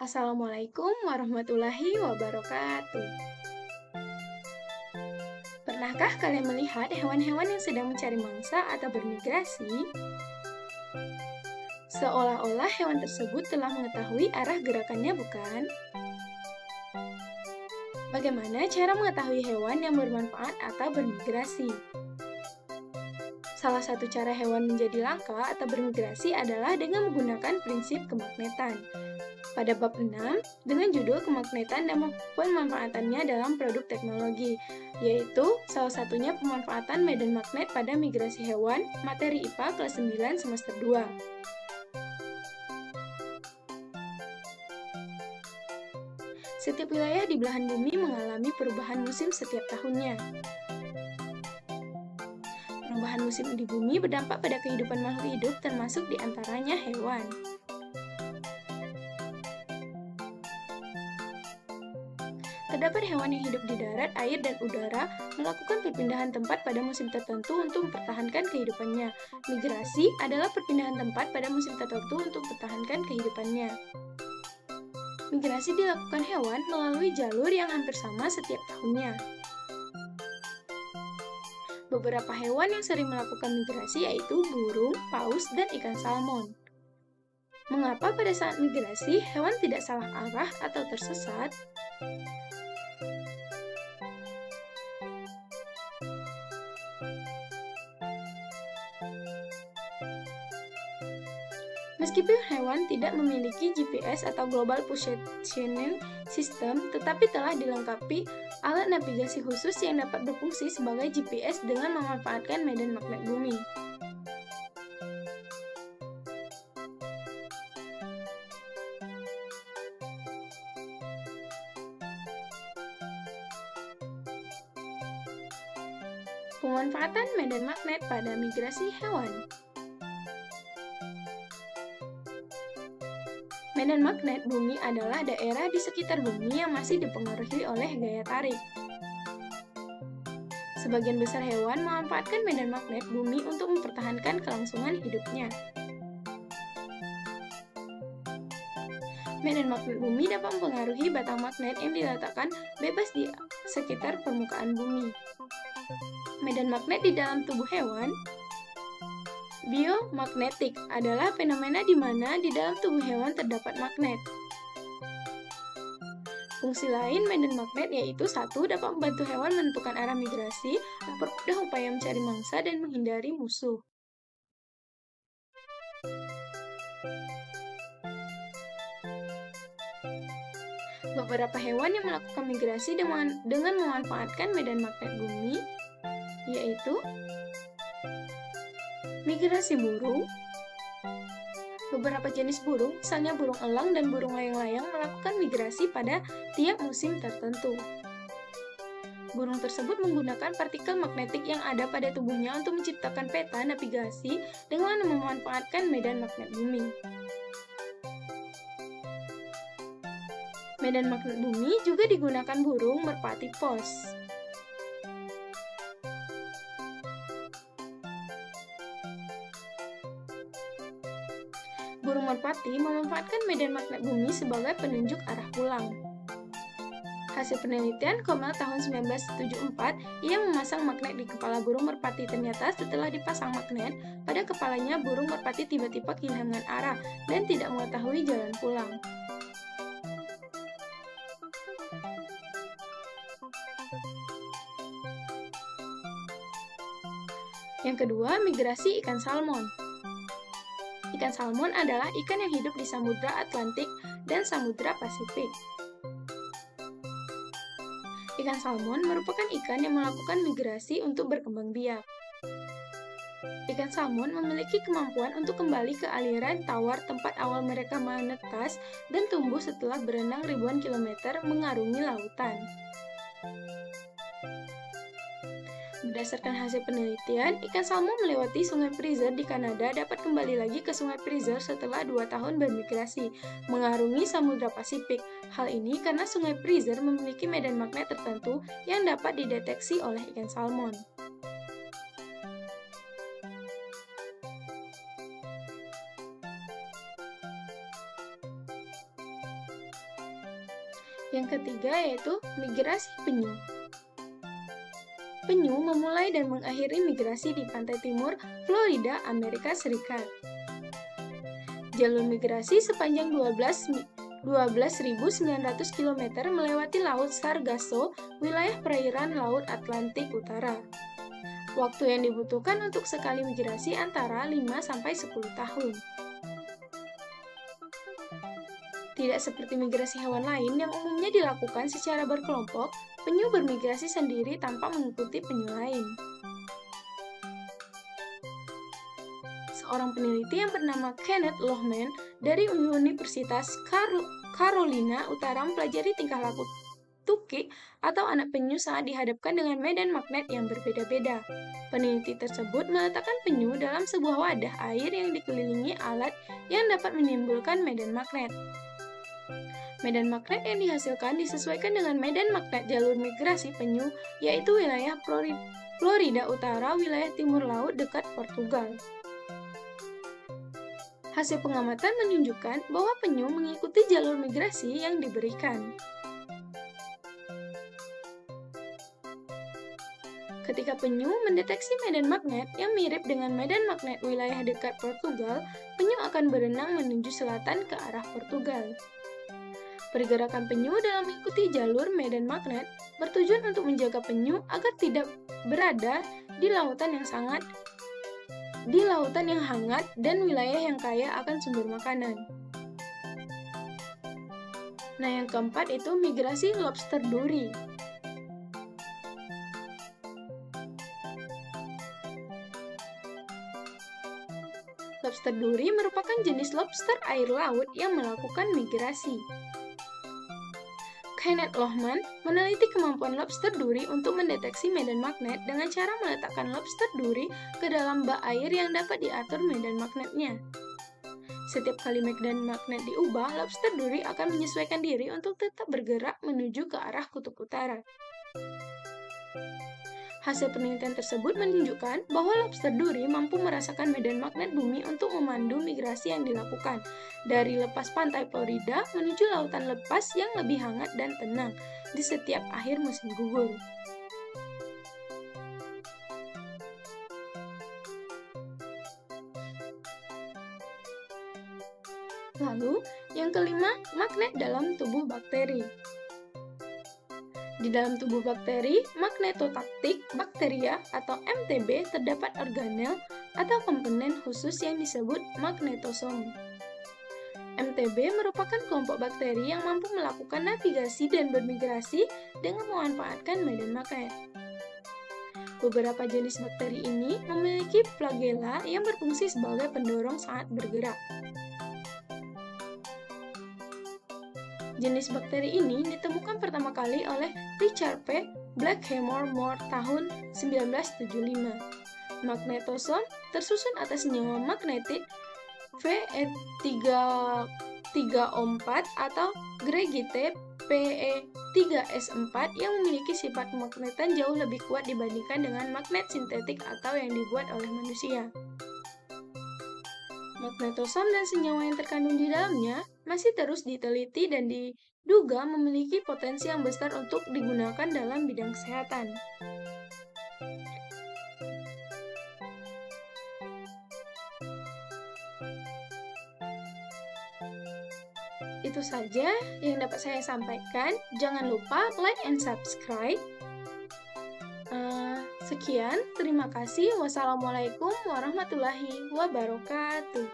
Assalamualaikum warahmatullahi wabarakatuh. Pernahkah kalian melihat hewan-hewan yang sedang mencari mangsa atau bermigrasi? Seolah-olah hewan tersebut telah mengetahui arah gerakannya, bukan? Bagaimana cara mengetahui hewan yang bermanfaat atau bermigrasi? Salah satu cara hewan menjadi langka atau bermigrasi adalah dengan menggunakan prinsip kemagnetan. Pada bab 6, dengan judul kemagnetan dan pemanfaatannya dalam produk teknologi, yaitu salah satunya pemanfaatan medan magnet pada migrasi hewan, materi IPA kelas 9 semester 2. Setiap wilayah di belahan bumi mengalami perubahan musim setiap tahunnya. Perubahan musim di bumi berdampak pada kehidupan makhluk hidup termasuk diantaranya hewan. Terdapat hewan yang hidup di darat, air, dan udara melakukan perpindahan tempat pada musim tertentu untuk mempertahankan kehidupannya. Migrasi adalah perpindahan tempat pada musim tertentu untuk mempertahankan kehidupannya. Migrasi dilakukan hewan melalui jalur yang hampir sama setiap tahunnya. Beberapa hewan yang sering melakukan migrasi yaitu burung, paus, dan ikan salmon. Mengapa pada saat migrasi hewan tidak salah arah atau tersesat? Meskipun hewan tidak memiliki GPS atau Global Positioning System, tetapi telah dilengkapi alat navigasi khusus yang dapat berfungsi sebagai GPS dengan memanfaatkan medan magnet bumi. Pemanfaatan medan magnet pada migrasi hewan. Medan magnet bumi adalah daerah di sekitar bumi yang masih dipengaruhi oleh gaya tarik. Sebagian besar hewan memanfaatkan medan magnet bumi untuk mempertahankan kelangsungan hidupnya. Medan magnet bumi dapat mempengaruhi batang magnet yang diletakkan bebas di sekitar permukaan bumi. Medan magnet di dalam tubuh hewan. Biomagnetik adalah fenomena di mana di dalam tubuh hewan terdapat magnet. Fungsi lain medan magnet yaitu 1. Dapat membantu hewan menentukan arah migrasi, mempermudah upaya mencari mangsa dan menghindari musuh. Beberapa hewan yang melakukan migrasi dengan memanfaatkan medan magnet bumi yaitu migrasi burung. Beberapa jenis burung, misalnya burung elang dan burung layang-layang, melakukan migrasi pada tiap musim tertentu. Burung tersebut menggunakan partikel magnetik yang ada pada tubuhnya untuk menciptakan peta navigasi dengan memanfaatkan medan magnet bumi. Medan magnet bumi juga digunakan burung merpati pos. Burung merpati memanfaatkan medan magnet bumi sebagai penunjuk arah pulang. Hasil penelitian Komel tahun 1974, ia memasang magnet di kepala burung merpati. Ternyata setelah dipasang magnet, pada kepalanya burung merpati tiba-tiba kehilangan arah dan tidak mengetahui jalan pulang. Yang kedua, migrasi ikan salmon. Ikan salmon adalah ikan yang hidup di Samudra Atlantik dan Samudra Pasifik. Ikan salmon merupakan ikan yang melakukan migrasi untuk berkembang biak. Ikan salmon memiliki kemampuan untuk kembali ke aliran tawar tempat awal mereka menetas dan tumbuh setelah berenang ribuan kilometer mengarungi lautan. Berdasarkan hasil penelitian, ikan salmon melewati Sungai Fraser di Kanada dapat kembali lagi ke Sungai Fraser setelah 2 tahun bermigrasi, mengarungi Samudra Pasifik. Hal ini karena Sungai Fraser memiliki medan magnet tertentu yang dapat dideteksi oleh ikan salmon. Yang ketiga yaitu migrasi penyu. Penyu memulai dan mengakhiri migrasi di pantai timur Florida, Amerika Serikat. Jalur migrasi sepanjang 12.900 km melewati Laut Sargasso, wilayah perairan Laut Atlantik Utara. Waktu yang dibutuhkan untuk sekali migrasi antara 5-10 tahun. Tidak seperti migrasi hewan lain yang umumnya dilakukan secara berkelompok, penyu bermigrasi sendiri tanpa mengikuti penyu lain. Seorang peneliti yang bernama Kenneth Lohman dari Universitas Carolina Utara mempelajari tingkah laku tukik atau anak penyu saat dihadapkan dengan medan magnet yang berbeda-beda. Peneliti tersebut meletakkan penyu dalam sebuah wadah air yang dikelilingi alat yang dapat menimbulkan medan magnet. Medan magnet yang dihasilkan disesuaikan dengan medan magnet jalur migrasi penyu, yaitu wilayah Florida Utara, wilayah timur laut dekat Portugal. Hasil pengamatan menunjukkan bahwa penyu mengikuti jalur migrasi yang diberikan. Ketika penyu mendeteksi medan magnet yang mirip dengan medan magnet wilayah dekat Portugal, penyu akan berenang menuju selatan ke arah Portugal. Pergerakan penyu dalam mengikuti jalur medan magnet bertujuan untuk menjaga penyu agar tidak berada di lautan yang hangat dan wilayah yang kaya akan sumber makanan. Nah, yang keempat itu migrasi lobster duri. Lobster duri merupakan jenis lobster air laut yang melakukan migrasi. Kenneth Lohman meneliti kemampuan lobster duri untuk mendeteksi medan magnet dengan cara meletakkan lobster duri ke dalam bak air yang dapat diatur medan magnetnya. Setiap kali medan magnet diubah, lobster duri akan menyesuaikan diri untuk tetap bergerak menuju ke arah kutub utara. Hasil penelitian tersebut menunjukkan bahwa lobster duri mampu merasakan medan magnet bumi untuk memandu migrasi yang dilakukan dari lepas pantai Florida menuju lautan lepas yang lebih hangat dan tenang di setiap akhir musim gugur. Lalu, yang kelima, magnet dalam tubuh bakteri. Di dalam tubuh bakteri, magnetotaktik bakteria atau MTB terdapat organel atau komponen khusus yang disebut magnetosom. MTB merupakan kelompok bakteri yang mampu melakukan navigasi dan bermigrasi dengan memanfaatkan medan magnet. Beberapa jenis bakteri ini memiliki flagella yang berfungsi sebagai pendorong saat bergerak. Jenis bakteri ini ditemukan pertama kali oleh Richard P. Blackhamore tahun 1975. Magnetosom tersusun atas senyawa magnetik Fe3O4 atau Greigite Pe3S4 yang memiliki sifat pemagnetan jauh lebih kuat dibandingkan dengan magnet sintetik atau yang dibuat oleh manusia. Magnetosom dan senyawa yang terkandung di dalamnya masih terus diteliti dan diduga memiliki potensi yang besar untuk digunakan dalam bidang kesehatan. Itu saja yang dapat saya sampaikan. Jangan lupa like and subscribe. Sekian, terima kasih. Wassalamualaikum warahmatullahi wabarakatuh.